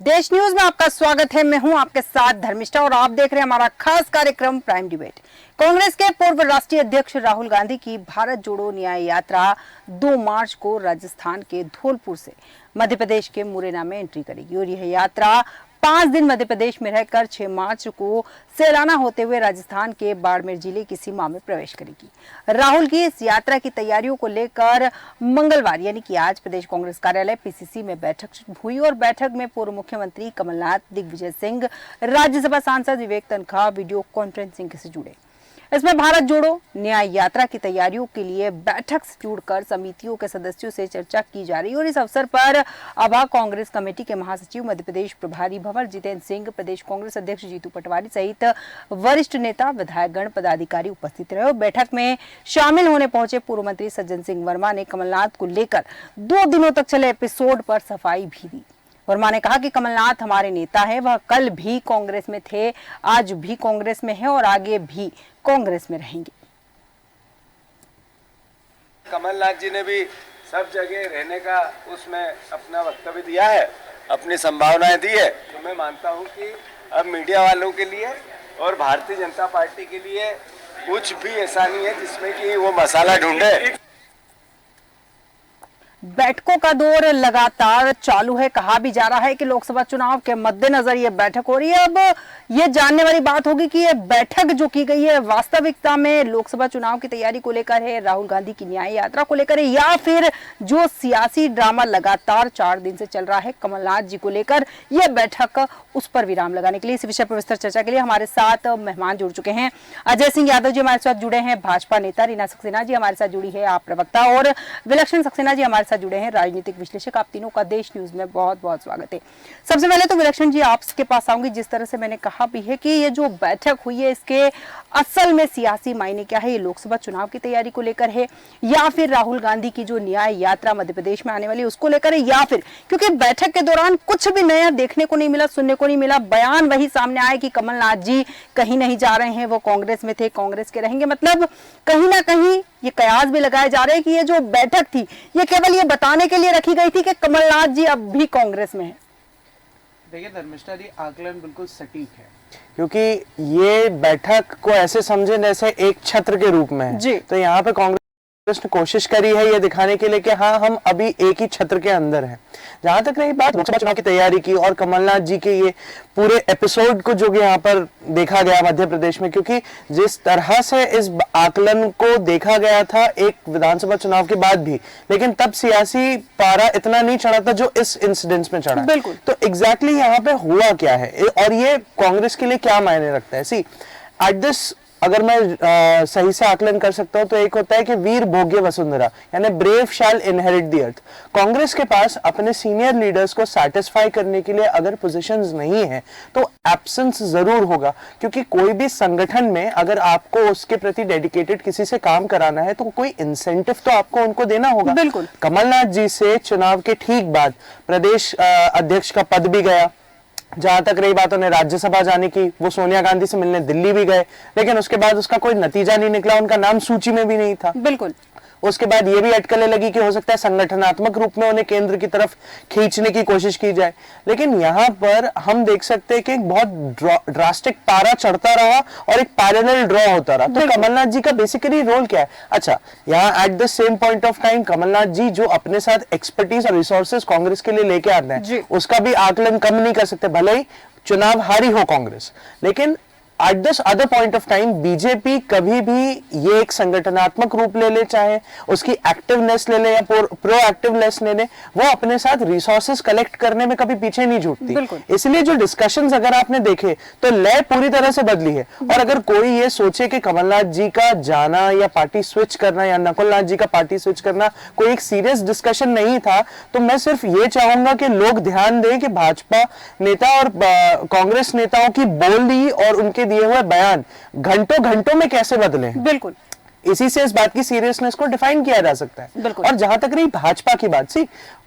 देश न्यूज में आपका स्वागत है। मैं हूं आपके साथ धर्मिष्ठा और आप देख रहे हैं हमारा खास कार्यक्रम प्राइम डिबेट। कांग्रेस के पूर्व राष्ट्रीय अध्यक्ष राहुल गांधी की भारत जोड़ो न्याय यात्रा 2 मार्च को राजस्थान के धौलपुर से मध्य प्रदेश के मुरैना में एंट्री करेगी और यह यात्रा 5 दिन मध्य प्रदेश में रहकर 6 मार्च को सैलाना होते हुए राजस्थान के बाड़मेर जिले की सीमा में प्रवेश करेगी। राहुल की इस यात्रा की तैयारियों को लेकर मंगलवार यानी कि आज प्रदेश कांग्रेस कार्यालय पीसीसी में बैठक हुई और बैठक में पूर्व मुख्यमंत्री कमलनाथ, दिग्विजय सिंह, राज्यसभा सांसद विवेक तनखा वीडियो कॉन्फ्रेंसिंग से जुड़े। इसमें भारत जोड़ो न्याय यात्रा की तैयारियों के लिए बैठक से जुड़कर समितियों के सदस्यों से चर्चा की जा रही है और इस अवसर पर अभा कांग्रेस कमेटी के महासचिव, मध्य प्रदेश प्रभारी भंवर जितेंद्र सिंह, प्रदेश कांग्रेस अध्यक्ष जीतू पटवारी सहित वरिष्ठ नेता, विधायकगण, पदाधिकारी उपस्थित रहे। बैठक में शामिल होने पहुंचे पूर्व मंत्री सज्जन सिंह वर्मा ने कमलनाथ को लेकर 2 दिनों तक चले एपिसोड पर सफाई भी दी। वर्मा ने कहा कि कमलनाथ हमारे नेता है, वह कल भी कांग्रेस में थे, आज भी कांग्रेस में है और आगे भी कांग्रेस में रहेंगे। कमलनाथ जी ने भी सब जगह रहने का उसमें अपना वक्तव्य दिया है, अपनी संभावनाएं दी है। तो मैं मानता हूं कि अब मीडिया वालों के लिए और भारतीय जनता पार्टी के लिए कुछ भी ऐसा नहीं है जिसमें कि वो मसाला ढूंढे। बैठकों का दौर लगातार चालू है। कहा भी जा रहा है कि लोकसभा चुनाव के मद्देनजर ये बैठक हो रही है। अब ये जानने वाली बात होगी कि ये बैठक जो की गई है वास्तविकता में लोकसभा चुनाव की तैयारी को लेकर है, राहुल गांधी की न्याय यात्रा को लेकर है, या फिर जो सियासी ड्रामा लगातार 4 दिन से चल रहा है कमलनाथ जी को लेकर, यह बैठक उस पर विराम लगाने के लिए इस विषय पर विस्तृत चर्चा के लिए हमारे साथ मेहमान जुड़ चुके हैं। अजय सिंह यादव जी हमारे साथ जुड़े हैं, भाजपा नेता। रीना सक्सेना जी हमारे साथ जुड़ी है, आप प्रवक्ता। और विलक्षण सक्सेना जी हमारे साथ जुड़े हैं, राजनीतिक विश्लेषक। आप तीनों का देश न्यूज में बहुत बहुत स्वागत है। सबसे पहले तो विलक्षण जी आपके पास आऊंगी। जिस तरह से मैंने कहा भी है कि ये जो बैठक हुई है इसके असल में सियासी मायने क्या है, ये लोकसभा चुनाव की तैयारी को लेकर है या फिर राहुल गांधी की जो न्याय यात्रा मध्य प्रदेश में आने वाली है उसको लेकर है, या फिर क्योंकि बैठक के दौरान कुछ भी नया देखने को नहीं मिला, सुनने को नहीं मिला, बयान वही सामने आए कि कमलनाथ जी कहीं नहीं जा रहे हैं, वो कांग्रेस में थे, कांग्रेस के रहेंगे। मतलब कहीं ना कहीं ये कयास भी लगाए जा रहे हैं कि ये जो बैठक थी ये केवल ये बताने के लिए रखी गई थी कि कमलनाथ जी अब भी कांग्रेस में है। देखिए धर्मिष्ठा जी, आकलन बिल्कुल सटीक है, क्योंकि ये बैठक को ऐसे समझे जैसे एक छत्र के रूप में है जी। तो यहाँ पे कांग्रेस ने कोशिश करी है ये दिखाने के लिए कि हाँ, हम अभी एक ही छत्र के अंदर हैं। जहां तक रही बात लोकसभा चुनाव की तैयारी की और कमलनाथ जी के ये पूरे एपिसोड को जो कि यहाँ पर देखा गया मध्य प्रदेश में, क्योंकि जिस तरह से इस आकलन को देखा गया था एक विधानसभा चुनाव के बाद भी, लेकिन तब सियासी पारा इतना नहीं चढ़ा था जो इस इंसिडेंट्स में चढ़ा। बिल्कुल। तो एग्जैक्टली यहाँ पे हुआ क्या है और ये कांग्रेस के लिए क्या मायने रखता है। सी एट दिस, अगर मैं सही से आकलन कर सकता हूं तो एक होता है कि वीर भोग्य वसुंधरा, यानी brave shall inherit the earth. Congress के पास अपने सीनियर लीडर्स को सेटिस्फाई करने के लिए अगर पोजीशंस नहीं है तो एब्सेंस जरूर होगा, क्योंकि कोई भी संगठन में अगर आपको उसके प्रति डेडिकेटेड किसी से काम कराना है तो कोई इंसेंटिव तो आपको उनको देना होगा। बिल्कुल। कमलनाथ जी से चुनाव के ठीक बाद प्रदेश अध्यक्ष का पद भी गया। जहां तक रही बात उन्हें राज्यसभा जाने की, वो सोनिया गांधी से मिलने दिल्ली भी गए, लेकिन उसके बाद उसका कोई नतीजा नहीं निकला, उनका नाम सूची में भी नहीं था। बिल्कुल। उसके बाद ये भी अटकलें लगी कि हो सकता है संगठनात्मक रूप में उन्हें केंद्र की तरफ खींचने की कोशिश की जाए, लेकिन यहाँ पर हम देख सकते हैं कि एक बहुत ड्रास्टिक पारा चढ़ता रहा और एक पैरेलल ड्रॉ होता रहा। तो कमलनाथ जी का बेसिकली रोल क्या है? अच्छा, यहाँ at the same point of time Kamal Nath ji जो अपने साथ एक्सपर्टीज और रिसोर्सेज कांग्रेस के लिए लेके आते हैं उसका भी आकलन कम नहीं कर सकते, भले ही चुनाव हारी हो कांग्रेस, लेकिन at this other point of time BJP कभी भी ये एक संगठनात्मक रूप ले ले, चाहे उसकी एक्टिवनेस ले ले या प्रो एक्टिवनेस ले ले, वो अपने साथ रिसोर्सेज कलेक्ट करने में कभी पीछे नहीं छूटती। इसलिए जो डिस्कशंस अगर आपने देखे तो लय पूरी तरह से बदली है। और अगर कोई ये सोचे कि कमलनाथ जी का जाना या पार्टी स्विच करना या नकुलनाथ जी का पार्टी स्विच करना कोई एक सीरियस डिस्कशन नहीं था, तो मैं सिर्फ ये चाहूंगा कि लोग ध्यान दें कि भाजपा नेता और कांग्रेस नेताओं की बोली और उनके दिए हुए बयान घंटों घंटों में कैसे बदले। बिल्कुल। इसी से इस बात की सीरियसनेस को डिफाइन किया जा सकता है। और जहां तक रही भाजपा की बात, सी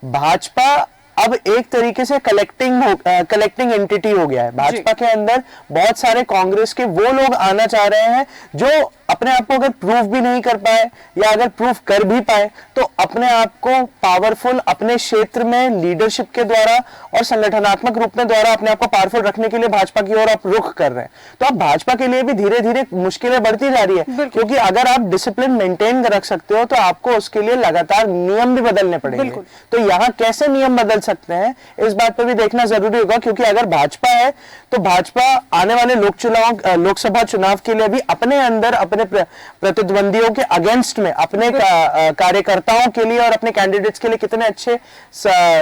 भाजपा अब एक तरीके से कलेक्टिंग एंटिटी हो गया है। भाजपा के अंदर बहुत सारे कांग्रेस के वो लोग आना चाह रहे हैं जो अपने आप को अगर प्रूफ भी नहीं कर पाए या अगर प्रूफ कर भी पाए तो अपने आप को पावरफुल अपने क्षेत्र में लीडरशिप के द्वारा और संगठनात्मक रूप में द्वारा अपने आप को पावरफुल रखने के लिए भाजपा की ओर आप रुख कर रहे हैं। तो अब भाजपा के लिए भी धीरे धीरे मुश्किलें बढ़ती जा रही है, क्योंकि अगर आप डिसिप्लिन मेंटेन रख सकते हो तो आपको उसके लिए लगातार नियम भी बदलने पड़ेंगे। तो यहाँ कैसे नियम बदल सकते हैं इस बात पर भी देखना जरूरी होगा, क्योंकि अगर भाजपा है तो भाजपा आने वाले लोकसभा चुनाव के लिए भी अपने अंदर अपने प्रतिद्वंदियों के अगेंस्ट में अपने कार्यकर्ताओं के लिए और अपने कैंडिडेट्स के लिए कितने अच्छे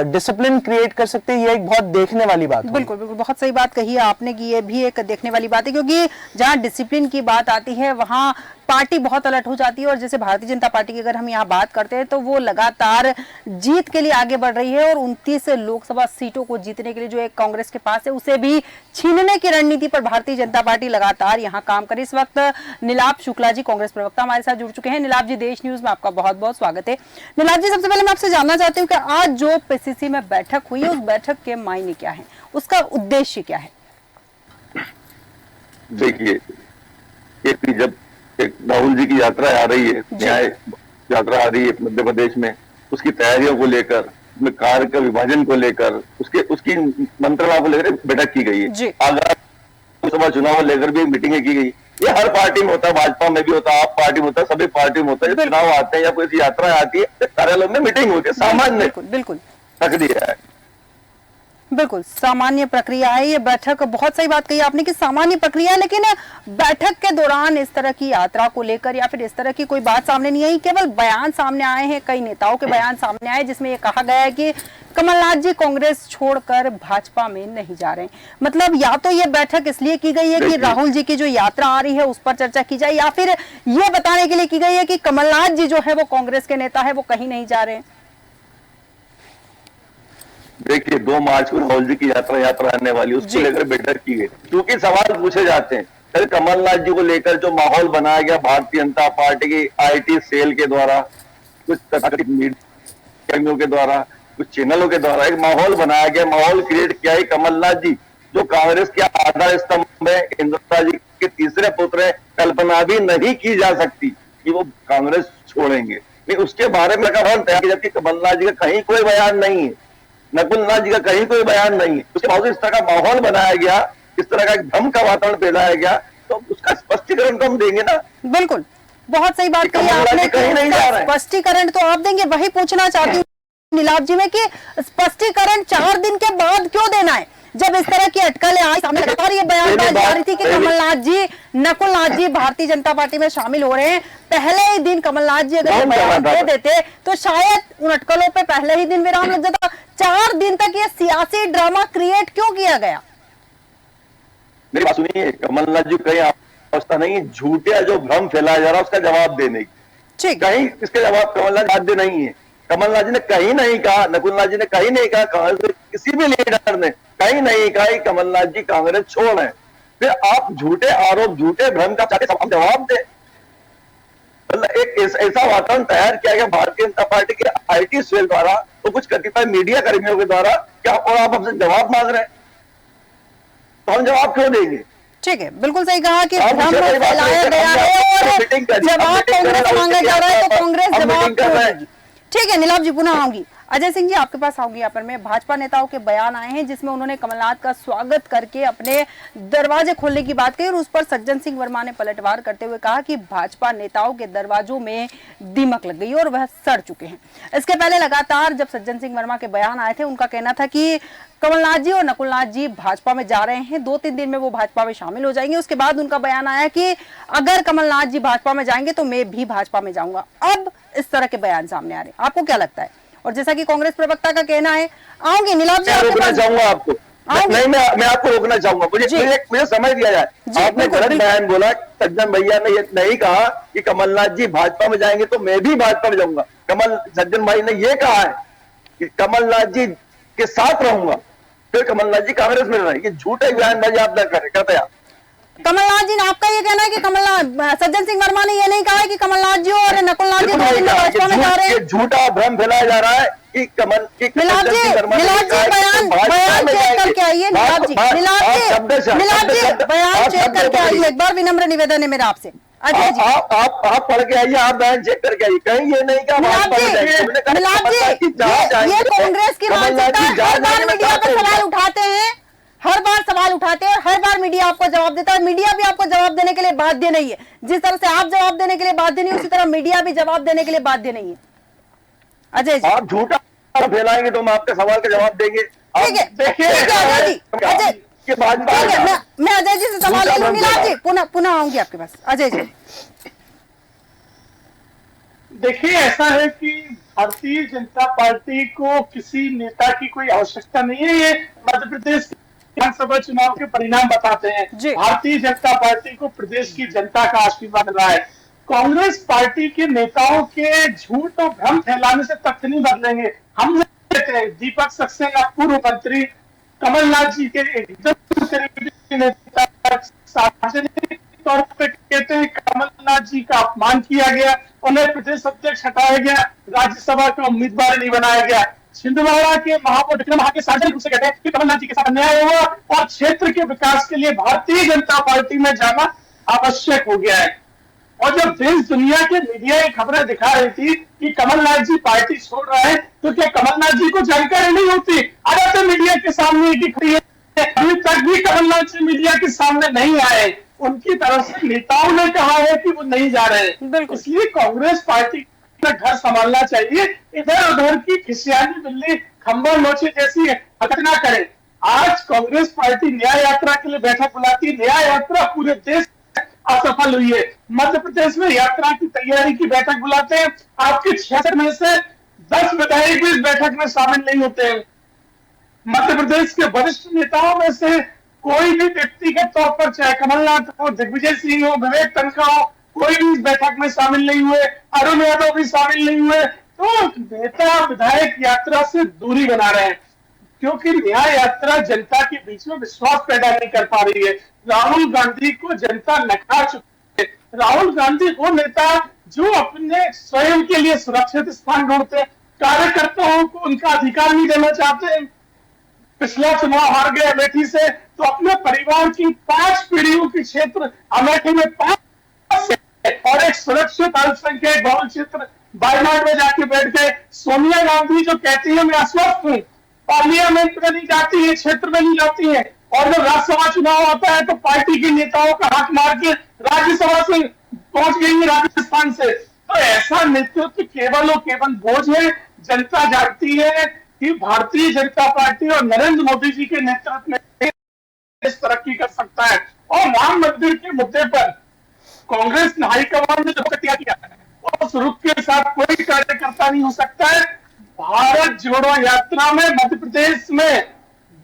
डिसिप्लिन क्रिएट कर सकते हैं, ये एक बहुत देखने वाली बात है। बिल्कुल बिल्कुल, बहुत सही बात कही है आपने कि ये भी एक देखने वाली बात है, क्योंकि जहां डिसिप्लिन की बात आती है वहां पार्टी बहुत अलर्ट हो जाती है। और जैसे भारतीय जनता पार्टी की अगर हम यहाँ बात करते हैं तो वो लगातार जीत के लिए आगे बढ़ रही है और 29 लोकसभा सीटों को जीतने के लिए जो एक कांग्रेस के पास है उसे भी छीनने की रणनीति पर भारतीय जनता पार्टी लगातार यहाँ काम कर रही है। इस वक्त नीलाभ शुक्ला जी कांग्रेस प्रवक्ता हमारे साथ जुड़ चुके हैं। नीलाभ जी, देश न्यूज में आपका बहुत बहुत स्वागत है। नीलाभ जी, सबसे पहले मैं आपसे जानना चाहती हूँ कि आज जो पीसीसी में बैठक हुई है उस बैठक के मायने क्या है, उसका उद्देश्य क्या है? देखिए, जब एक राहुल जी की यात्रा आ रही है, न्याय यात्रा आ रही है मध्य प्रदेश में, उसकी तैयारियों को लेकर, कार्य का विभाजन को लेकर, उसकी मंत्रणा को लेकर बैठक की गई है। आगामी लोकसभा चुनाव को लेकर भी मीटिंगें की गई। ये हर पार्टी में होता है, भाजपा में भी होता है, आप पार्टी में होता है, सभी पार्टी में होता है। जब चुनाव आते हैं या कोई यात्रा आती है तो कार्यालय में मीटिंग होती है, सामान्य बिल्कुल रख दिया है। बिल्कुल सामान्य प्रक्रिया है ये बैठक। बहुत सही बात कही आपने कि सामान्य प्रक्रिया है, लेकिन बैठक के दौरान इस तरह की यात्रा को लेकर या फिर इस तरह की कोई बात सामने नहीं आई। केवल बयान सामने आए हैं, कई नेताओं के बयान सामने आए जिसमें ये कहा गया है कि कमलनाथ जी कांग्रेस छोड़कर भाजपा में नहीं जा रहे। मतलब या तो ये बैठक इसलिए की गई है कि राहुल जी की जो यात्रा आ रही है उस पर चर्चा की जाए, या फिर ये बताने के लिए की गई है कि कमलनाथ जी जो है वो कांग्रेस के नेता है, वो कहीं नहीं जा रहे। देखिए, 2 मार्च को राहुल जी की यात्रा आने वाली, उसको लेकर बैठक की गई, क्योंकि सवाल पूछे जाते हैं। फिर कमलनाथ जी को लेकर जो माहौल बनाया गया भारतीय जनता पार्टी की आईटी सेल के द्वारा, कुछ मीडिया के द्वारा, कुछ चैनलों के द्वारा एक माहौल बनाया गया, माहौल क्रिएट किया है। कमलनाथ जी जो कांग्रेस के आधार स्तंभ है, इंदिरा जी के तीसरे पुत्र है, कल्पना भी नहीं की जा सकती कि वो कांग्रेस छोड़ेंगे। नहीं, उसके बारे में जबकि कमलनाथ जी का कहीं कोई बयान नहीं है, नकुलनाथ जी का कहीं कोई बयान नहीं है। उसके बावजूद इस तरह का माहौल बनाया गया, इस तरह का एक भ्रम का वातावरण फैलाया गया, तो उसका स्पष्टीकरण तो हम देंगे ना। बिल्कुल, बहुत सही बात कही आपने। स्पष्टीकरण तो आप देंगे, वही पूछना चाहती हूँ नीलाभ जी में कि स्पष्टीकरण 4 दिन के बाद क्यों देना है, जब इस तरह की अटकलें आई सामने। लगातार ये बयानबाजी आ रही थी कि कमलनाथ जी, नकुलनाथ जी भारतीय जनता पार्टी में शामिल हो रहे हैं। पहले ही दिन कमलनाथ जी अगर बयान दे देते तो शायद उन अटकलों पे पहले ही दिन विराम लग जाता। 4 दिन तक ये सियासी ड्रामा क्रिएट क्यों किया गया? मेरी बात सुनिए, कमलनाथ जी कहीं अवस्था नहीं है झूठे जो भ्रम फैलाया जा रहा है उसका जवाब देने की। कहीं इसका जवाब कमलनाथ बाध्य नहीं है। कमलनाथ जी ने कहीं नहीं कहा, नकुलनाथ जी ने कहीं नहीं कहा, कांग्रेस किसी भी लीडर ने कहीं नहीं कहा कि कमलनाथ जी कांग्रेस छोड़ रहे हैं। फिर आप झूठे आरोप, झूठे भ्रम का जवाब दें। एक ऐसा वातावरण तैयार किया गया भारतीय जनता पार्टी के आईटी सेल द्वारा, तो कुछ कतिपय मीडिया कर्मियों के द्वारा, क्या और आप हमसे जवाब मांग रहे हैं, तो हम जवाब क्यों देंगे? ठीक है, बिल्कुल सही कहा कि भ्रम फैलाया गया है और जवाब कांग्रेस मांगा जा रहा है तो कांग्रेस जवाब क्यों देगी। ठीक है नीलाभ जी, पुनः आऊंगी। अजय सिंह जी, आपके पास आऊंगी। यहाँ पर मैं भाजपा नेताओं के बयान आए हैं जिसमें उन्होंने कमलनाथ का स्वागत करके अपने दरवाजे खोलने की बात कही और उस पर सज्जन सिंह वर्मा ने पलटवार करते हुए कहा कि भाजपा नेताओं के दरवाजों में दीमक लग गई और वह सड़ चुके हैं। इसके पहले लगातार जब सज्जन सिंह वर्मा के बयान आए थे, उनका कहना था कि कमलनाथ जी और नकुलनाथ जी भाजपा में जा रहे हैं, 2-3 दिन में वो भाजपा में शामिल हो जाएंगे। उसके बाद उनका बयान आया कि अगर कमलनाथ जी भाजपा में जाएंगे तो मैं भी भाजपा में जाऊंगा। अब इस तरह के बयान सामने आ रहे हैं, आपको क्या लगता है? और जैसा कि कांग्रेस प्रवक्ता का कहना है, आऊंगी नीलाभ जी आपके पास। चाहूंगा आपको नहीं, मैं आपको रोकना चाहूंगा, मुझे समझ लिया जाए। आपने गलत बयान बोला। सज्जन भैया ने ये नहीं कहा कि कमलनाथ जी भाजपा में जाएंगे तो मैं भी भाजपा में जाऊंगा। सज्जन भाई ने ये कहा है कि कमलनाथ जी के साथ रहूंगा, फिर कमलनाथ जी कांग्रेस में रहे। ये झूठे बयानबाजी आप न करें, कहते हैं कमलनाथ जी ने। आपका ये कहना है कि सज्जन सिंह वर्मा ने ये नहीं कहा है कि कमलनाथ जी और नकुलनाथ जी भाजपा में जा रहे हैं। झूठा भ्रम फैलाया जा रहा है कि नीलाभ जी बयान चेक करके आइए। नीलाभ जी, मिलाप जी बयान चेक करके आइए, एक बार विनम्र निवेदन है मेरा आपसे। अजय जी आप पढ़ के आइए, आप बयान चेक करके आइए, कहीं ये नहीं कि मिलाप जी, ये कांग्रेस की मानसिकता है, हर बार मीडिया पर सवाल उठाते हैं, हर बार सवाल उठाते हैं, हर बार मीडिया आपको जवाब देता है। मीडिया भी आपको जवाब देने के लिए बाध्य नहीं है, जिस तरह से आप जवाब देने के लिए बाध्य नहीं, उसी तरह मीडिया भी जवाब देने के लिए बाध्य नहीं है। अजय जी, आप झूठा फैलाएंगे तो हम आपके सवाल का जवाब देंगे। ठीक है, देखिए अजय जी, अजय के बाद ठीक है, मैं अजय जी से सवाल ले लूंगी। मिलाप जी पुनः आऊंगी आपके पास। अजय जी देखिए, ऐसा है कि भारतीय जनता पार्टी को किसी नेता की कोई आवश्यकता नहीं है। ये मध्य प्रदेश विधानसभा चुनाव के परिणाम बताते हैं। भारतीय जनता पार्टी को प्रदेश की जनता का आशीर्वाद मिला है। कांग्रेस पार्टी के नेताओं के झूठ और भ्रम फैलाने से तथ्य नहीं बदलेंगे। हम कहते हैं दीपक सक्सेना पूर्व मंत्री, कमलनाथ जी के एकदम करीबी नेता, सार्वजनिक तौर पर कहते हैं कमलनाथ जी का अपमान किया गया, उन्हें प्रदेश अध्यक्ष हटाया गया, राज्यसभा का उम्मीदवार नहीं बनाया गया। छिंदवाड़ा के महापौर विक्रम के सार्वजनिक रूप से कहते हैं कि कमलनाथ जी के साथ अन्याय हुआ और क्षेत्र के विकास के लिए भारतीय जनता पार्टी में जाना आवश्यक हो गया है। और जब देश दुनिया के मीडिया ये खबरें दिखा रही थी कि कमलनाथ जी पार्टी छोड़ रहे हैं, तो क्या कमलनाथ जी को जानकारी नहीं होती? अगर तो मीडिया के सामने खड़ी है, अभी तक भी कमलनाथ जी मीडिया के सामने नहीं आए। उनकी तरफ से नेताओं ने कहा है कि वो नहीं जा रहे हैं। इसलिए कांग्रेस पार्टी का घर संभालना चाहिए। इधर उधर की खिसियानी बिल्ली खंबा नोचे जैसी हरकत ना करे। आज कांग्रेस पार्टी न्याय यात्रा के लिए बैठक बुलाती है, न्याय यात्रा पूरे देश असफल हुई है। मध्य प्रदेश में यात्रा की तैयारी की बैठक बुलाते हैं, आपके 66 में से 10 विधायक भी इस बैठक में शामिल नहीं होते हैं। मध्य प्रदेश के वरिष्ठ नेताओं में से कोई भी व्यक्तिगत तौर पर, चाहे कमलनाथ हो, दिग्विजय सिंह हो, विवेक तन्खा हो, कोई भी इस बैठक में शामिल नहीं हुए, अरुण यादव भी शामिल नहीं हुए। तो नेता विधायक यात्रा से दूरी बना रहे हैं, क्योंकि न्याय यात्रा जनता के बीच में विश्वास पैदा नहीं कर पा रही है। राहुल गांधी को जनता नकार चुकी है। राहुल गांधी वो नेता जो अपने स्वयं के लिए सुरक्षित स्थान ढूंढते हैं, कार्यकर्ताओं को उनका अधिकार नहीं देना चाहते हैं। पिछला चुनाव हार गए अमेठी से, तो अपने परिवार की 5 पीढ़ियों की क्षेत्र अमेठी में 5 और एक सुरक्षित अल्पसंख्यक बहुल क्षेत्र वायनाड में जाके बैठ गए। सोनिया गांधी जो कहती है मैं अस्वस्थ हूं, पार्लियामेंट में नहीं जाती है, क्षेत्र में नहीं जाती है, और जब राज्यसभा चुनाव आता है तो पार्टी के नेताओं का हाथ मार के राज्यसभा से पहुंच गई है राजस्थान से। तो ऐसा नेतृत्व केवल और केवल बोझ है। जनता जानती है कि भारतीय जनता पार्टी और नरेंद्र मोदी जी के नेतृत्व में देश तरक्की कर सकता है। और राम मंदिर के मुद्दे पर कांग्रेस ने हाईकमान ने जो किया उस रुख के साथ कोई कार्यकर्ता नहीं हो सकता है। भारत जोड़ो यात्रा में मध्य प्रदेश में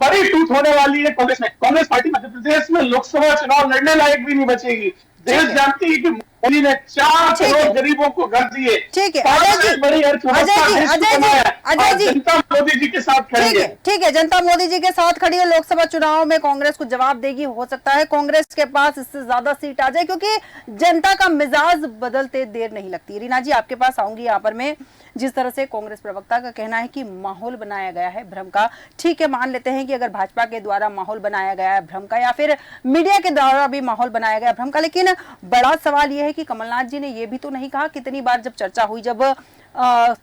बड़ी टूट होने वाली है कांग्रेस में। कांग्रेस पार्टी मध्य प्रदेश में लोकसभा चुनाव लड़ने लायक भी नहीं बचेगी। देश जानती है कि मोदी ने 4 करोड़ गरीबों को घर दिए। ठीक है अजय जी, बड़ी अजय जी, जनता मोदी जी के साथ खड़ी है। ठीक है, जनता मोदी जी के साथ खड़ी है। लोकसभा चुनाव में कांग्रेस को जवाब देगी। हो सकता है कांग्रेस के पास इससे ज्यादा सीट आ जाए, क्योंकि जनता का मिजाज बदलते देर नहीं लगती। रीना जी आपके पास आऊंगी यहाँ पर मैं। जिस तरह से कांग्रेस प्रवक्ता का कहना है कि माहौल बनाया गया है भ्रम का, ठीक है, मान लेते हैं कि अगर भाजपा के द्वारा माहौल बनाया गया है भ्रम का, या फिर मीडिया के द्वारा भी माहौल बनाया गया भ्रम का, लेकिन बड़ा सवाल यह है कि कमलनाथ जी ने यह भी तो नहीं कहा। कितनी बार जब चर्चा हुई, जब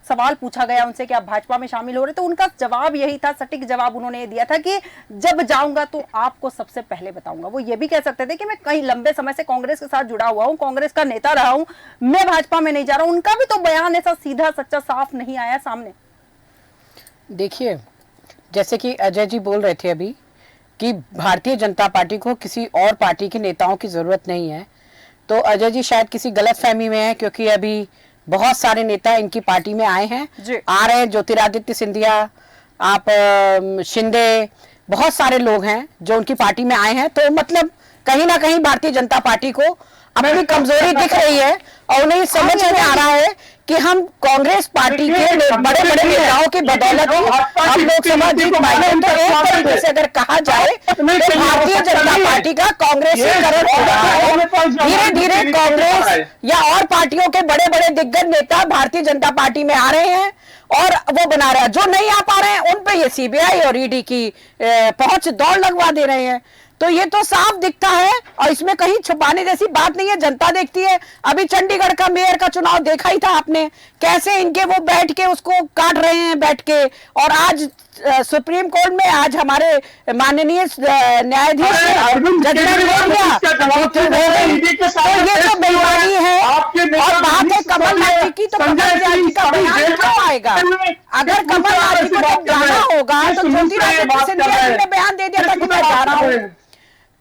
सवाल पूछा गया उनसे कि आप भाजपा में शामिल हो रहे, तो उनका जवाब यही था, सटीक जवाब उन्होंने ये दिया था कि जब जाऊंगा तो आपको सबसे पहले बताऊंगा। वो ये भी कह सकते थे कि मैं कहीं लंबे समय से कांग्रेस के साथ जुड़ा हुआ हूं, कांग्रेस का नेता रहा हूं, मैं भाजपा में नहीं जा रहा हूं। उनका भी तो बयान ऐसा सीधा सच्चा साफ नहीं आया सामने। देखिए, जैसे कि अजय जी बोल रहे थे अभी कि भारतीय जनता पार्टी को किसी और पार्टी के नेताओं की जरूरत नहीं है, तो अजय जी शायद किसी गलतफहमी में है, क्योंकि अभी बहुत सारे नेता इनकी पार्टी में आए हैं, आ रहे हैं। ज्योतिरादित्य सिंधिया, आप शिंदे, बहुत सारे लोग हैं जो उनकी पार्टी में आए हैं। तो मतलब कहीं ना कहीं भारतीय जनता पार्टी को अभी भी कमजोरी दिख रही है, और उन्हें समझ में आ रहा है कि हम कांग्रेस पार्टी के बड़े बड़े नेताओं की बदौलत हम लोकसभा जीत पाए हैं। तो एक तरीके से अगर कहा जाए तो भारतीय जनता पार्टी का कांग्रेसीकरण हो रहा है। धीरे धीरे कांग्रेस या और पार्टियों के बड़े बड़े दिग्गज नेता भारतीय जनता पार्टी में आ रहे हैं, और वो बना रहा है, जो नहीं आ पा रहे हैं उन पे ये सीबीआई और ईडी की पहुंच दौड़ लगवा दे रहे हैं। तो ये तो साफ दिखता है और इसमें कहीं छुपाने जैसी बात नहीं है, जनता देखती है। अभी चंडीगढ़ का मेयर का चुनाव देखा ही था आपने, कैसे इनके वो बैठ के उसको काट रहे हैं बैठ के। और आज सुप्रीम कोर्ट में आज हमारे माननीय न्यायाधीश जजमेंट हो गया, तो ये तो बेईमानी है। और बात है कमलनाथ जी की, तो कमलनाथ जी का बयान क्यों आएगा? अगर कमलनाथ जी को जब जाना होगा तो ज्योतिरादित्य सिंधिया जी ने बयान दे दिया था कि मैं जा रहा हूँ।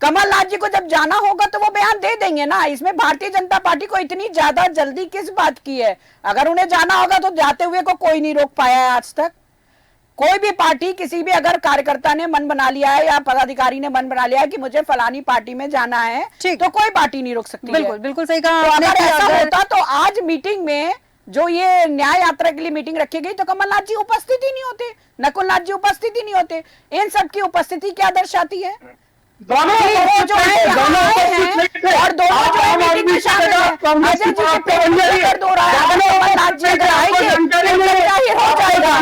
कमलनाथ जी को जब जाना होगा तो वो बयान दे देंगे ना। इसमें भारतीय जनता पार्टी को इतनी ज्यादा जल्दी किस बात की है? अगर उन्हें जाना होगा तो जाते हुए को कोई नहीं रोक पाया है आज तक। कोई भी पार्टी, किसी भी अगर कार्यकर्ता ने मन बना लिया है या पदाधिकारी ने मन बना लिया है कि मुझे फलानी पार्टी में जाना है, तो कोई पार्टी नहीं रोक सकती। बिल्कुल बिल्कुल सही कहा। तो अगर ऐसा होता तो आज मीटिंग में जो ये न्याय यात्रा के लिए मीटिंग रखी गई तो कमलनाथ जी उपस्थित ही नहीं होते, नकुलनाथ जी उपस्थित ही नहीं होते। इन सबकी उपस्थिति क्या दर्शाती है? दोनों जो है यहाँ आए हैं और दोनों जो है मीटिंग में शामिल हैं। अजय जी के पेट में दर्द हो रहा है, कमलनाथ जी अगर आएंगे तो हो जाएगा।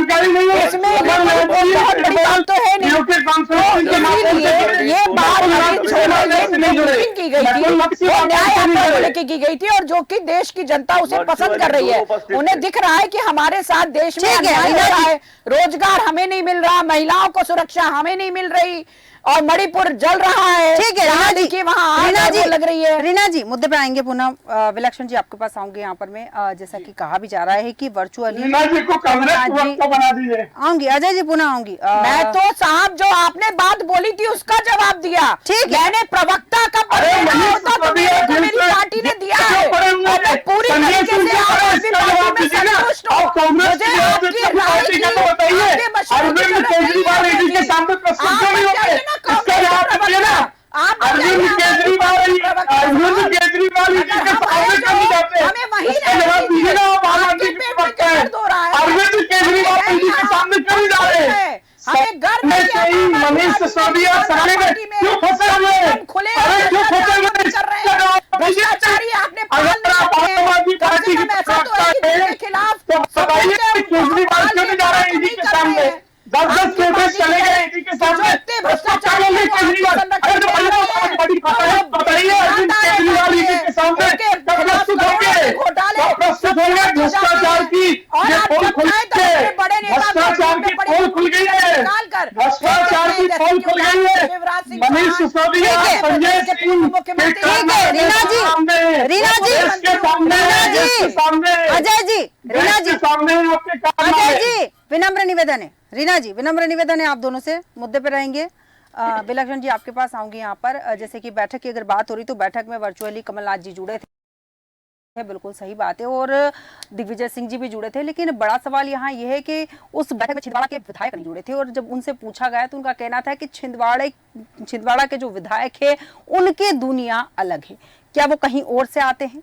इसमें बहुत बड़ी बात तो है नहीं। तो ये बात अभी मीटिंग की गई थी, वो न्याय यात्रा को लेकर की गई थी और जो कि देश की जनता उसे पसंद कर रही है। उन्हें दिख रहा है कि हमारे साथ देश में अन्याय हो रहा है, रोजगार हमें नहीं मिल रहा, महिलाओं को सुरक्षा हमें नहीं मिल रही और मणिपुर जल रहा है। ठीक है रीना जी, की वहाँ रीना जी लग रही है। रीना जी मुद्दे पे आएंगे पुनः। विलक्षण जी आपके पास आऊंगे यहाँ पर मैं। जैसा कि कहा भी जा रहा है कि वर्चुअली रीना जी को कांग्रेस प्रवक्ता बना दीजिए। आऊंगी अजय जी, पुनः आऊंगी। मैं तो साहब जो आपने बात बोली थी उसका जवाब दिया। ठीक है, मैंने प्रवक्ता का पद देना होता तो मेरी पार्टी ने दिया है। मैं पूरी तरीके से आम आदमी पार्टी में संतुष्ट हूँ। मुझे आपकी राय की, आपके मशवरे की जरूरत नहीं है। अरविंद केजरीवाल जी के सामने कभी जाते हैं, इसका जवाब दीजिए ना। आप आम आदमी के वक्त है, अरविंद केजरीवाल जी के सामने कभी जा रहे हैं? मनीष सिसोदिया सामने में क्यों फंसे हुए? अरे क्यों फंसे हुए? भ्रष्टाचारी आपने अगर आप आम आदमी पार्टी की के खिलाफ तो बताइए केजरीवाल क्यों नहीं जा रहे हैं ईडी के सामने? 10 नोटिस चले गए ईडी के सामने, भ्रष्टाचार में केजरीवाल। अरे तो बताइए अरविंद केजरीवाल ईडी के सामने कब प्रस्तुत होंगे? कब प्रस्तुत होंगे? भ्रष्टाचार की ये पोल खुल गई है, भ्रष्टाचार की पोल खुल गई है, भ्रष्टाचार की पोल खुल गई है। मनीष सिसोदिया, संजय सिंह रीना जी, रीना जी, के सामने, सामने अजय जी, रीना जी सामने आपके काम अजय जी विनम्र निवेदन है। रीना जी विनम्र निवेदन है, आप दोनों से मुद्दे पे रहेंगे। विलक्षण जी आपके पास आऊंगी यहाँ पर। जैसे कि बैठक की अगर बात हो रही तो बैठक में वर्चुअली कमलनाथ जी जुड़े थे, बिल्कुल सही बात है, और दिग्विजय सिंह जी भी जुड़े थे। लेकिन बड़ा सवाल यहाँ यह है कि उस बैठक में छिंदवाड़ा के विधायक नहीं जुड़े थे, और जब उनसे पूछा गया तो उनका कहना था कि छिंदवाड़ा के जो विधायक है उनके दुनिया अलग है। क्या वो कहीं और से आते हैं?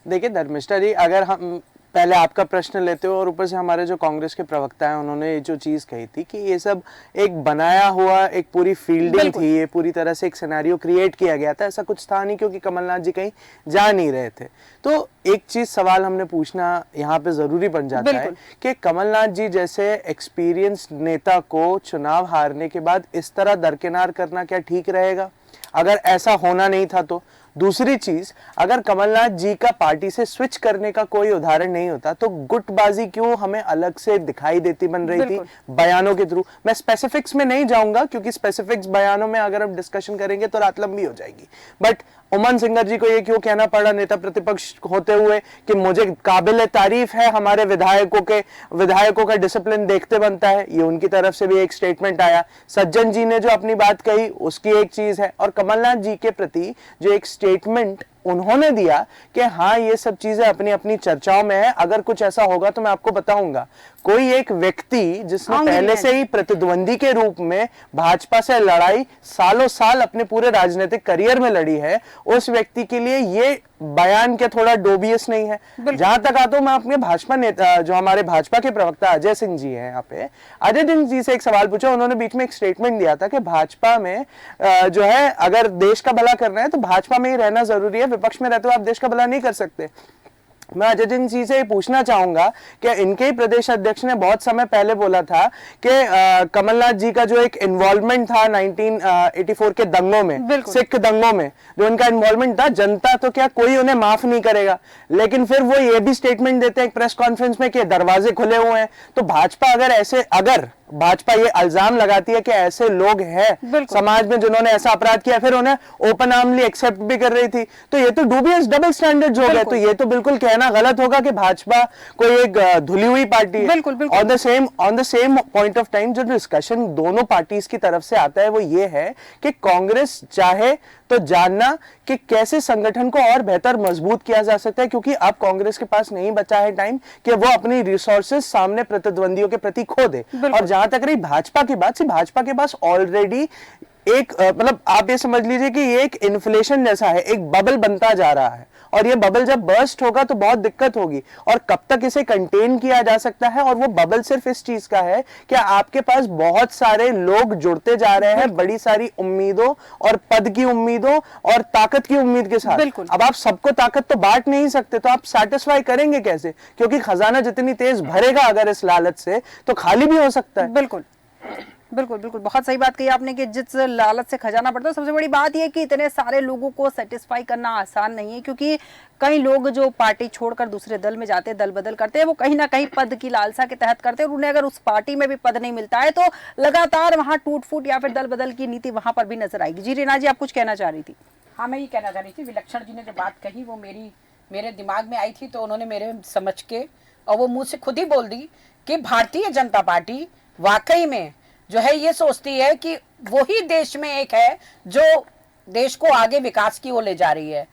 देखिए धर्मिष्ठा जी, अगर हम पहले आपका प्रश्न लेते हो और ऊपर से हमारे जो कांग्रेस के प्रवक्ता हैं उन्होंने जो चीज कही थी कि ये सब एक बनाया हुआ एक पूरी फील्डिंग थी, ये पूरी तरह से एक सिनेरियो क्रिएट किया गया था, ऐसा कुछ था नहीं क्योंकि कमलनाथ जी कहीं जा नहीं रहे थे। तो एक चीज सवाल हमने पूछना यहाँ पे जरूरी बन जाता है कि कमलनाथ जी जैसे एक्सपीरियंस नेता को चुनाव हारने के बाद इस तरह दरकिनार करना क्या ठीक रहेगा? अगर ऐसा होना नहीं था तो। दूसरी चीज, अगर कमलनाथ जी का पार्टी से स्विच करने का कोई उदाहरण नहीं होता तो गुटबाजी क्यों हमें अलग से दिखाई देती बन रही थी बयानों के थ्रू? मैं स्पेसिफिक्स में नहीं जाऊंगा क्योंकि स्पेसिफिक्स बयानों में अगर हम डिस्कशन करेंगे तो रात लंबी हो जाएगी। बट उमन सिंगर जी को ये क्यों कहना पड़ा नेता प्रतिपक्ष होते हुए कि मुझे काबिल तारीफ है हमारे विधायकों का डिसिप्लिन देखते बनता है? ये उनकी तरफ से भी एक स्टेटमेंट आया। सज्जन जी ने जो अपनी बात कही उसकी एक चीज है, और कमलनाथ जी के प्रति जो एक स्टेटमेंट उन्होंने दिया कि हाँ ये सब चीजें अपनी अपनी चर्चाओं में है, अगर कुछ ऐसा होगा तो मैं आपको बताऊंगा। कोई एक व्यक्ति जिसने पहले से ही प्रतिद्वंदी के रूप में भाजपा से लड़ाई सालों साल अपने पूरे राजनीतिक करियर में लड़ी है, उस व्यक्ति के लिए ये बयान क्या थोड़ा डोबियस नहीं है? जहां तक आता हूं मैं अपने भाजपा नेता जो हमारे भाजपा के प्रवक्ता अजय सिंह जी हैं यहाँ पे, अजय सिंह जी से एक सवाल पूछा। उन्होंने बीच में एक स्टेटमेंट दिया था कि भाजपा में जो है अगर देश का भला करना है तो भाजपा में ही रहना जरूरी है, विपक्ष में रहते हुए आप देश का भला नहीं कर सकते। मैं अजय जी से पूछना चाहूंगा कि इनके ही प्रदेश अध्यक्ष ने बहुत समय पहले बोला था कि कमलनाथ जी का जो एक इन्वॉल्वमेंट था 1984 के दंगों में, सिख दंगों में जो उनका इन्वॉल्वमेंट था, जनता तो क्या कोई उन्हें माफ नहीं करेगा। लेकिन फिर वो ये भी स्टेटमेंट देते हैं एक प्रेस कॉन्फ्रेंस में कि दरवाजे खुले हुए हैं। तो भाजपा अगर भाजपा ये इल्जाम लगाती है कि ऐसे लोग हैं समाज में जिन्होंने ऐसा अपराध किया, फिर उन्हें ओपन आर्मली एक्सेप्ट भी कर रही थी, तो ये तो डूबियस डबल स्टैंडर्ड हो गए। तो ये तो बिल्कुल कहना गलत होगा कि भाजपा कोई एक धुली हुई पार्टी है। On the same point of time जो डिस्कशन दोनों पार्टीज की तरफ से आता है वो ये है कि कांग्रेस चाहे तो जानना कि कैसे संगठन को और बेहतर मजबूत किया जा सकता है, क्योंकि अब कांग्रेस के पास नहीं बचा है टाइम कि वो अपनी रिसोर्सेज सामने प्रतिद्वंदियों के प्रति खो दे। और जहां तक रही भाजपा की बात, भाजपा के पास ऑलरेडी एक मतलब आप ये समझ लीजिए कि ये एक इन्फ्लेशन जैसा है, एक बबल बनता जा रहा है, और ये बबल जब बर्स्ट होगा तो बहुत दिक्कत होगी। और कब तक इसे कंटेन किया जा सकता है, और वो बबल सिर्फ इस चीज का है कि आपके पास बहुत सारे लोग जुड़ते जा रहे हैं बड़ी सारी उम्मीदों और पद की उम्मीदों और ताकत की उम्मीद के साथ। अब आप सबको ताकत तो बांट नहीं सकते, तो आप सेटिस्फाई करेंगे कैसे? क्योंकि खजाना जितनी तेज भरेगा अगर इस लालच से, तो खाली भी हो सकता है। बिल्कुल बिल्कुल बिल्कुल, बहुत सही बात कही आपने कि जिस लालच से खजाना बढ़ता है। सबसे बड़ी बात यह कि इतने सारे लोगों को सेटिस्फाई करना आसान नहीं है, क्योंकि कई लोग जो पार्टी छोड़कर दूसरे दल में जाते हैं, दल बदल करते हैं, वो कहीं ना कहीं पद की लालसा के तहत करते हैं, और उन्हें अगर उस पार्टी में भी पद नहीं मिलता है तो लगातार वहां टूट फूट या फिर दल बदल की नीति वहां पर भी नजर आएगी। जी रीना जी, आप कुछ कहना चाह रही थी? हाँ, मैं ये कहना चाह रही थी, विलक्षण जी ने जो बात कही वो मेरे दिमाग में आई थी, तो उन्होंने मेरे समझ के और वो मुंह से खुद ही बोल दी कि भारतीय जनता पार्टी वाकई में जो है ये सोचती है कि वही देश में एक है जो देश को आगे विकास की ओर ले जा रही है,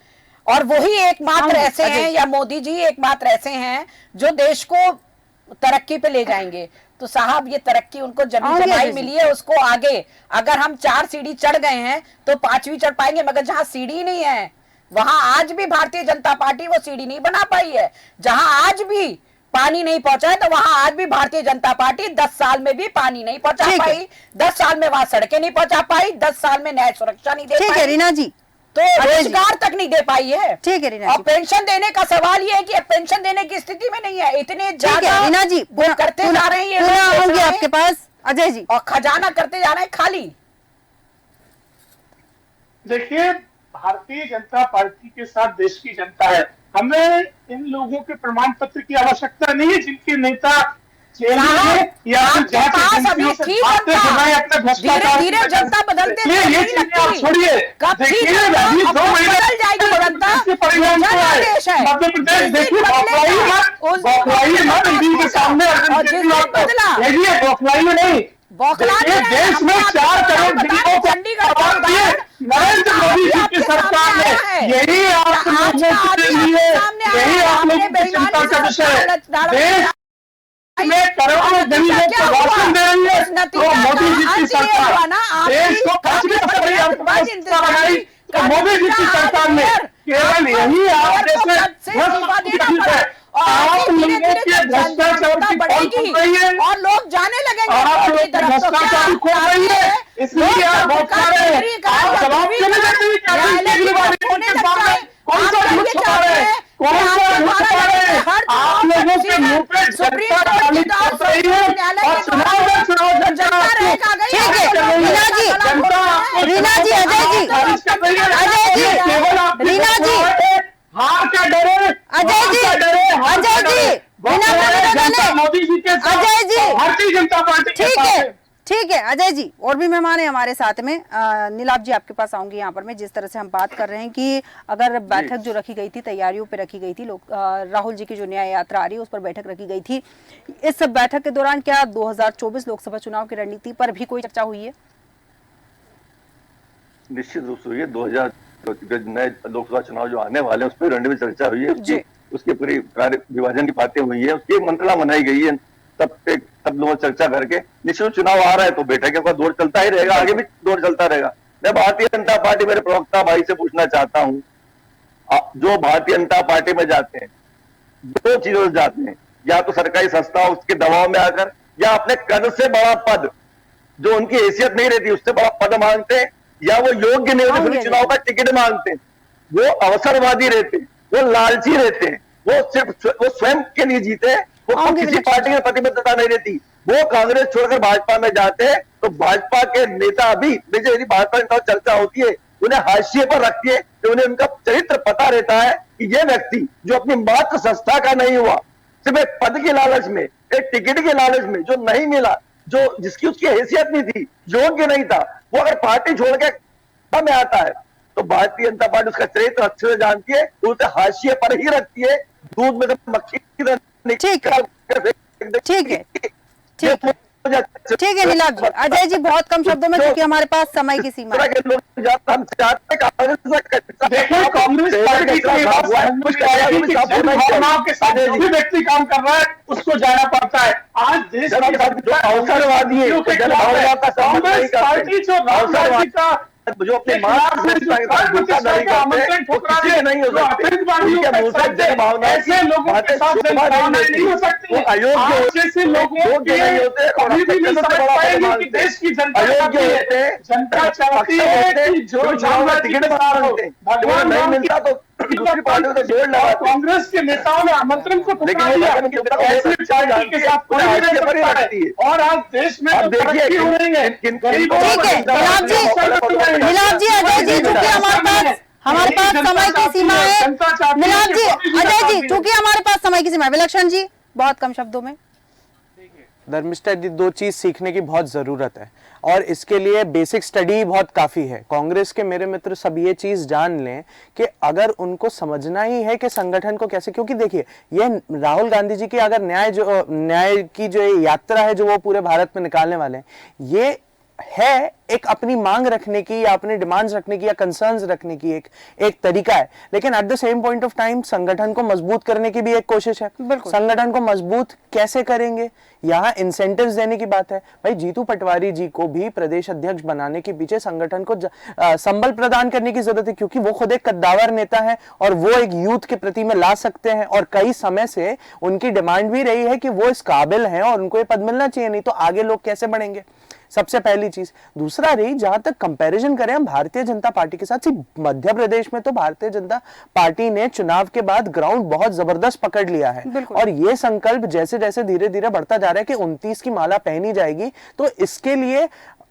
और वही एकमात्र ऐसे हैं, या मोदी जी एकमात्र ऐसे हैं जो देश को तरक्की पे ले जाएंगे। तो साहब, ये तरक्की उनको जमीन मिली है, उसको आगे अगर हम 4 सीढ़ी चढ़ गए हैं तो 5वीं चढ़ पाएंगे, मगर जहां सीढ़ी नहीं है वहां आज भी भारतीय जनता पार्टी वो सीढ़ी नहीं बना पाई है। जहां आज भी पानी नहीं पहुंचा है तो वहां आज भी भारतीय जनता पार्टी 10 साल में भी पानी नहीं पहुंचा पाई, 10 साल में वहां सड़कें नहीं पहुंचा पाई, 10 साल में न्याय सुरक्षा नहीं दे पाई। ठीक है रीना जी, तो रोजगार तक नहीं दे पाई है। ठीक है रीना जी, और पेंशन देने का सवाल ये है कि पेंशन देने की स्थिति में नहीं है, इतने ज्यादा रीना जी वो करते जा रहे हैं, ये आपके पास अजय जी, और खजाना करते जा रहे हैं खाली। देखिए, भारतीय जनता पार्टी के साथ देश की जनता है। हमें इन लोगों के प्रमाण पत्र की आवश्यकता नहीं है जिनके नेता जेल में या फिर जांच एजेंसियों से भागते समय अपने भ्रष्टाचार। धीरे-धीरे जनता बदलते ये चीजें आप छोड़िए। देखिए, अभी 2 महीने के परिणाम क्या है? मध्य प्रदेश देखिए, बौखलाइए मत ईडी के सामने। बौखलाइए नहीं, देश में 4 करोड़ गरीबों को नरेंद्र मोदी जी की सरकार ने, यही आप लोगों के लिए, यही आप लोगों की चिंता का विषय है। देश में करोड़ों गरीबों को राशन दे रही है तो मोदी जी की सरकार, देश को 5 बनाई तो मोदी जी की सरकार ने, केवल यही आप जैसे है। आप लोगों के भ्रष्टाचार की खोल खुल रही है और लोग जाने लगेंगे, आप लोग भ्रष्टाचार खोल रही है, इसलिए आप बहुत सारे आप जवाब क्यों नहीं देते? कौन सा झूठ छुपा रहे हैं? कौन सा झूठ छुपा रहे हैं? आप लोगों के मुंह पे जनता गाली बक रही है और चुनाव जनता ठीक है रीना जी, रीना जी, अजय जी, केवल आप रीना जी, हार का डरे, अजय जी, अजय जी, मोदी जी के साथ, अजय जी, भारतीय जनता पार्टी के ठीक साथ है, ठीक है अजय जी। और भी मेहमान है हमारे साथ में, नीलाभ जी आपके पास आऊंगी। यहाँ पर मैं जिस तरह से हम बात कर रहे हैं कि अगर बैठक जो रखी गई थी, तैयारियों पे रखी गई थी, राहुल जी की जो न्याय यात्रा आ रही है उस पर बैठक रखी गई थी, इस बैठक के दौरान क्या 2024 लोकसभा चुनाव की रणनीति पर भी कोई चर्चा हुई है? निश्चित रूप से हुई है। 2000 नए लोकसभा चुनाव जो आने वाले हैं उस पर रणनीति चर्चा हुई है, उसकी पूरी कार्य विभाजन की बातें हुई है, उसकी मंत्रणा बनाई गई है। सब लोग चर्चा करके निश्चित चुनाव आ रहा है तो बैठकों का दौर चलता ही रहेगा, आगे भी दौर चलता रहेगा। मैं भारतीय जनता पार्टी मेरे प्रवक्ता भाई से पूछना चाहता हूं, जो भारतीय जनता पार्टी में जाते हैं 2 चीजों से जाते हैं, या तो सरकारी संस्था उसके दबाव में आकर, या अपने कद से बड़ा पद जो उनकी हैसियत नहीं रहती उससे बड़ा पद मांगते हैं, या वो योग्य नहीं होते फिर चुनाव का टिकट मांगते हैं। वो अवसरवादी रहते हैं, वो लालची रहते हैं, वो सिर्फ वो स्वयं के लिए जीते, वो किसी पार्टी में प्रतिबद्धता नहीं रहती। वो कांग्रेस छोड़कर भाजपा में जाते हैं तो भाजपा के नेता भी, यदि भाजपा नेता चर्चा होती है, उन्हें हाशिए पर रखती है कि उन्हें उनका चरित्र पता रहता है कि ये व्यक्ति जो अपनी मात्र संस्था का नहीं हुआ, सिर्फ एक पद के लालच में, एक टिकट के लालच में जो नहीं मिला, जो जिसकी उसकी हैसियत नहीं थी, योग्य नहीं था, वो अगर पार्टी छोड़ के में आता है तो भारतीय जनता पार्टी उसका चरित्र अच्छे से जानती है, उसे हाशिए पर ही रखती है, दूध में से मक्खी की तरह। ठीक है ठीक है नीलाभ जी। अजय जी बहुत कम शब्दों में, क्योंकि हमारे पास समय की सीमा है। देखिए कांग्रेस पार्टी भावनाओं के साथ जो भी व्यक्ति काम कर रहा है उसको जाना पड़ता है। आज देश जो अवसरवादी है, कांग्रेस पार्टी जो राहुल गांधी का जो अपने ऐसे लोगों के साथ नहीं हो सकती, जैसे लोगों के कभी भी नहीं समझ पाएंगे कि देश की जनता जनता चाहती है कि जो टिकट भगवान नहीं मिलता तो दूसरी पार्टी को जोड़ लगा। कांग्रेस के नेताओं ने आमंत्रण को ठुकरा दिया, ऐसी पार्टी के साथ कोई नहीं रह सकता है। और आज देश में तरक्की हो रही है। ठीक है नीलाभ जी, अजय जी, चूंकि हमारे पास समय की सीमा है। नीलाभ जी, अजय जी, चूंकि हमारे पास समय की सीमा है। विलक्षण जी बहुत कम शब्दों में। धर्मिष्ठा जी, दो चीज सीखने की बहुत जरूरत है और इसके लिए बेसिक स्टडी बहुत काफी है। कांग्रेस के मेरे मित्र सब ये चीज जान लें कि अगर उनको समझना ही है कि संगठन को कैसे, क्योंकि देखिए ये राहुल गांधी जी की अगर न्याय की जो यात्रा है जो वो पूरे भारत में निकालने वाले हैं, ये है एक अपनी मांग रखने की या अपने डिमांड्स रखने की या कंसर्न्स रखने की एक तरीका है, लेकिन eight the same point of time संगठन को मजबूत करने की भी एक कोशिश है। संगठन को मजबूत कैसे करेंगे, यहाँ इंसेंटिव्स देने की बात है। भाई जीतू पटवारी जी को भी प्रदेश अध्यक्ष बनाने के पीछे संगठन को संबल प्रदान करने की जरूरत है, क्योंकि वो खुद एक कद्दावर नेता है और वो एक यूथ के प्रति में ला सकते हैं और कई समय से उनकी डिमांड भी रही है कि वो इस काबिल हैं और उनको ये पद मिलना चाहिए, नहीं तो आगे लोग कैसे बढ़ेंगे। सबसे पहली चीज। दूसरा रही, जहां तक कंपैरिजन करें हम भारतीय जनता पार्टी के साथ, मध्य प्रदेश में तो भारतीय जनता पार्टी ने चुनाव के बाद ग्राउंड बहुत जबरदस्त पकड़ लिया है और ये संकल्प जैसे जैसे धीरे धीरे बढ़ता जा रहा है कि 29 की माला पहनी जाएगी, तो इसके लिए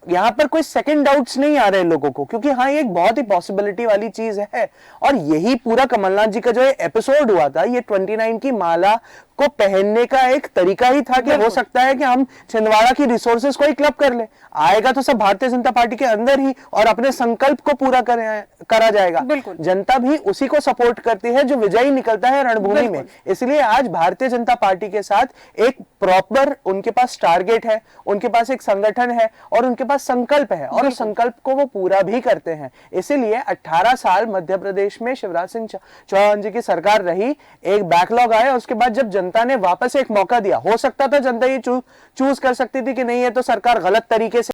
यहाँ पर कोई सेकंड डाउट्स नहीं आ रहे लोगों को, क्योंकि हाँ ये एक बहुत ही पॉसिबिलिटी वाली चीज है। और यही पूरा कमलनाथ जी का जो एपिसोड हुआ था, ये 29 की माला को पहनने का एक तरीका ही था कि हो सकता है कि हम छिंदवाड़ा की रिसोर्सेज को ही क्लब कर ले, आएगा तो सब भारतीय जनता पार्टी के अंदर ही और अपने संकल्प को पूरा करा जाएगा। जनता भी उसी को सपोर्ट करती है जो विजयी निकलता है रणभूमि में। इसलिए आज भारतीय जनता पार्टी के साथ एक प्रॉपर उनके पास टारगेट है, उनके पास एक संगठन है और उनके पास संकल्प है और उस संकल्प को वो पूरा भी करते हैं। इसीलिए 18 साल मध्य प्रदेश में शिवराज सिंह चौहान जी की सरकार रही, एक बैकलॉग आया, उसके बाद जब जनता ने वापस एक मौका दिया, हो सकता था जनता ये चूज कर सकती थी कि नहीं है तो सरकार गलत तरीके से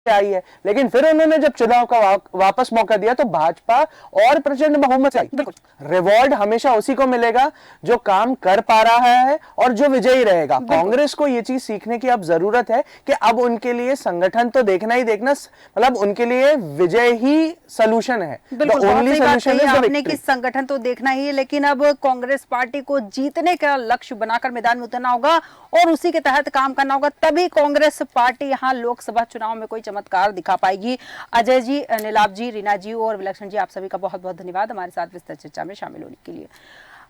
आई है, लेकिन फिर उन्होंने जब चुनाव का वापस मौका दिया तो भाजपा और प्रचंड बहुमत से आई। रिवॉर्ड हमेशा उसी को मिलेगा जो काम कर पा रहा है और जो विजयी रहेगा। कांग्रेस को ये चीज सीखने की अब जरूरत है कि अब उनके लिए संगठन तो देखना ही देखना, मतलब उनके लिए विजय ही सलूशन है। ओनली सलूशन आपने कि संगठन तो देखना ही है, लेकिन अब कांग्रेस पार्टी को जीतने का लक्ष्य बनाकर मैदान में उतरना होगा और उसी के तहत काम करना होगा, तभी कांग्रेस पार्टी यहाँ लोकसभा चुनाव में कोई चमत्कार दिखा पाएगी। अजय जी, नीलाभ जी, रीना जी और विलक्षण जी, आप सभी का बहुत बहुत धन्यवाद हमारे साथ विस्तृत चर्चा में शामिल होने के लिए।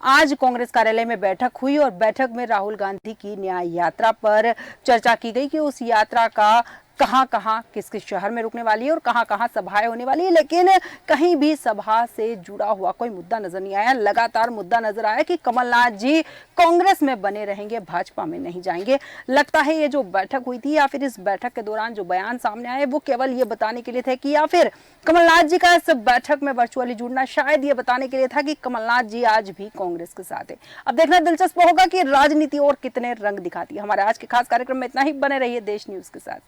आज कांग्रेस कार्यालय में बैठक हुई और बैठक में राहुल गांधी की न्याय यात्रा पर चर्चा की गई कि उस यात्रा का कहां-कहां किस-किस शहर में रुकने वाली है और कहां-कहां सभाएं होने वाली है, लेकिन कहीं भी सभा से जुड़ा हुआ कोई मुद्दा नजर नहीं आया। लगातार मुद्दा नजर आया कि कमलनाथ जी कांग्रेस में बने रहेंगे, भाजपा में नहीं जाएंगे। लगता है ये जो बैठक हुई थी या फिर इस बैठक के दौरान जो बयान सामने आए वो केवल ये बताने के लिए थे कि, या फिर कमलनाथ जी का इस बैठक में वर्चुअली जुड़ना शायद ये बताने के लिए था कि कमलनाथ जी आज भी कांग्रेस के साथ है। अब देखना दिलचस्प होगा कि राजनीति और कितने रंग दिखाती है। हमारे आज के खास कार्यक्रम में इतना ही, बने रहिए देश न्यूज के साथ।